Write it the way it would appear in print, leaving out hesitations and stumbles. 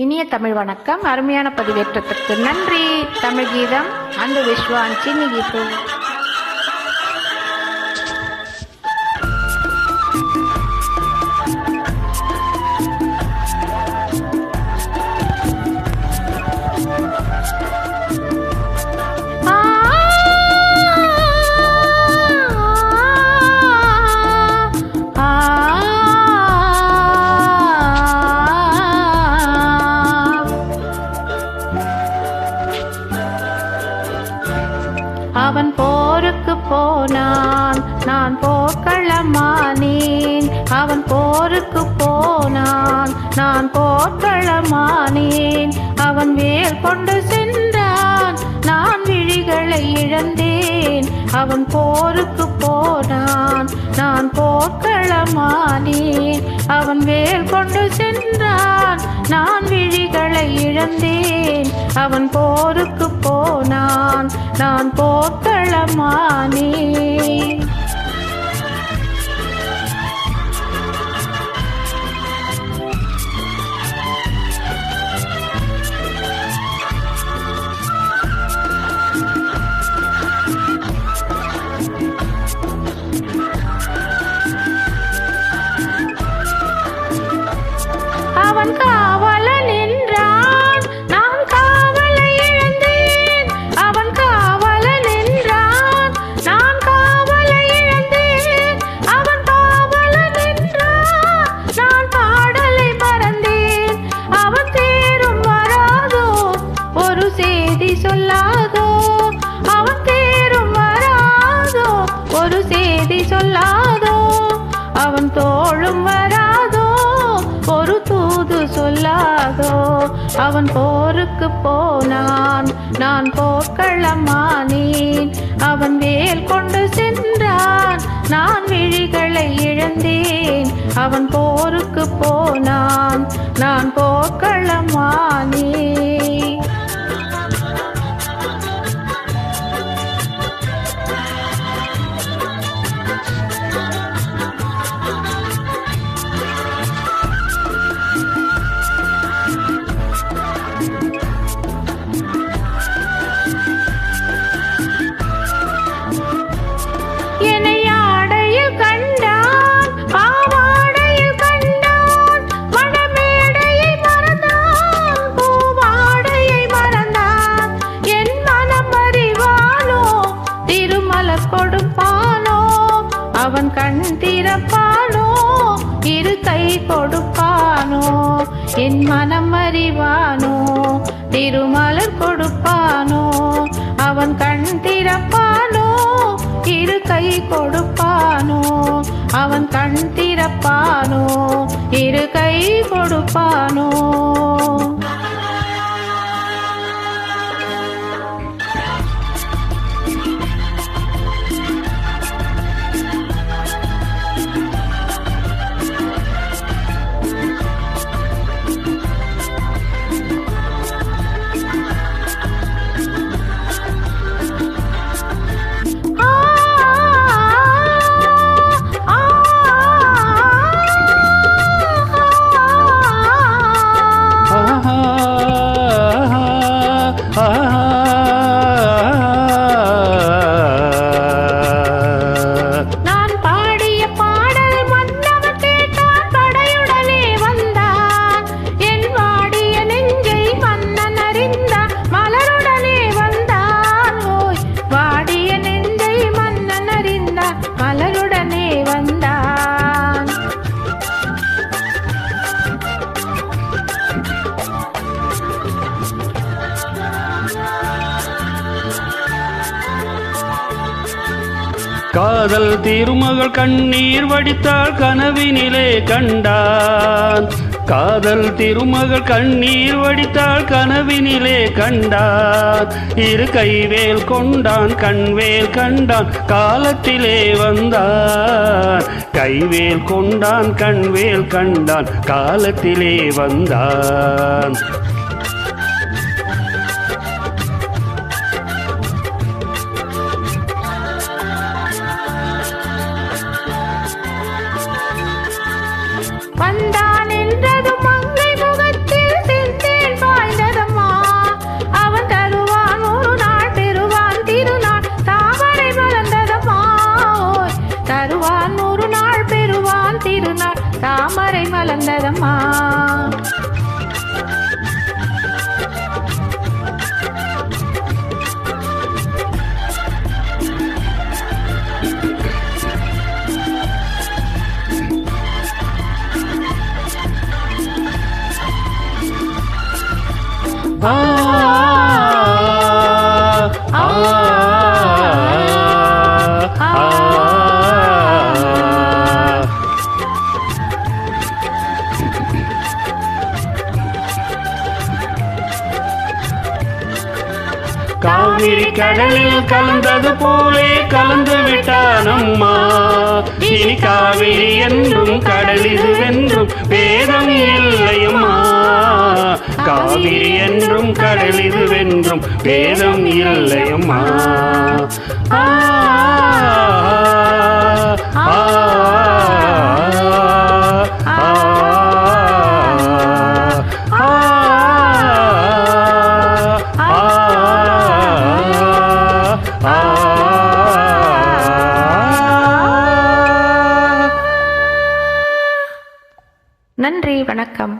இனிய தமிழ் வணக்கம். அருமையான பதிவேற்றத்திற்கு நன்றி. தமிழ் கீதம் அந்த விஸ்வான் சின்னி கீது. அவன் போருக்கு போனான், நான் போர்க்களமானேன். அவன் போருக்கு போனான், நான் போர்க்களமானேன். அவன் வேல் கொண்டு சென்றான், நான் விழிகளை இழந்தேன். அவன் போருக்கு போனான், நான் போர்க்களமானேன். அவன் வேல் கொண்டு சென்றான், நான் விழிகளை இழந்தேன். அவன் போருக்கு போனான், நான் போர்க்களமானேன். அவன் காவலன் என்றான், நான் காவலை இழந்தேன். அவன் காவலன் என்றான், நான் காவலை இழந்தேன். அவன் காவலன் என்றான், நான் பாடலை மறந்தேன். அவன் தேரும் வராதோ, ஒரு செய்தி சொல்லாதோ. அவன் தேரும் வராதோ, ஒரு செய்தி சொல்லாதோ. அவன் தோளும் வராதோ, ஒரு தூது சொல்லாதோ. அவன் போருக்கு போனான், நான் போர்க்களமானேன். அவன் வேல் கொண்டு சென்றான், நான் விழிகளை இழந்தேன். அவன் போருக்கு போனான், நான் போர்க்களமானேன். என்னை ஆடையில் கண்டான், பாவாடையில் கண்டான். மணமேடையை மறந்தான், பூவாடையை மறந்தான். என் மனம் அறிவானோ, திருமலர் கொடுப்பானோ. அவன் கண் திறப்பானோ, இரு கை கொடுப்பானோ. என் மனம் அறிவானோ, திருமலர் கொடுப்பானோ. அவன் கண் திறப்பானோ, இரு கை கொடுப்பானோ. அவன் கண் திறப்பானோ, இரு கை கொடுப்பானோ. நான் பாடிய பாடல் மன்னவன் கேட்டான், படையுடனே வந்தான். என் வாடிய நெஞ்சை மன்னன் அறிந்தான், மலருடனே வந்தான். ஓய், வாடிய நெஞ்சை மன்னன் அறிந்தான், மலருடனே வந்தான். காதல் திருமகள் கண்ணீர் வடித்தாள், கனவினிலே கண்டான். காதல் திருமகள் கண்ணீர் வடித்தாள், கனவினிலே கண்டான். இரு கைவேல் கொண்டான், கண்வேல் கண்டான், காலத்திலே வந்தான். கைவேல் கொண்டான், கண்வேல் கண்டான், காலத்திலே வந்தான். வந்தான் என்றதும் மங்கை முகத்தில் செந்தே கலந்ததம்மா. ஆ ஆ ஆ காவிரி கடலில் கலந்தது போலே கலந்து விட்டானம்மா. இனி காவிரி என்றும் கடலிது என்றும் வேதம் இல்லையம்மா. காவிரி என்றும் கடலிது வென்றும் வேதம் இல்லையம்மா. ஆ ஆ நன்றி, வணக்கம்.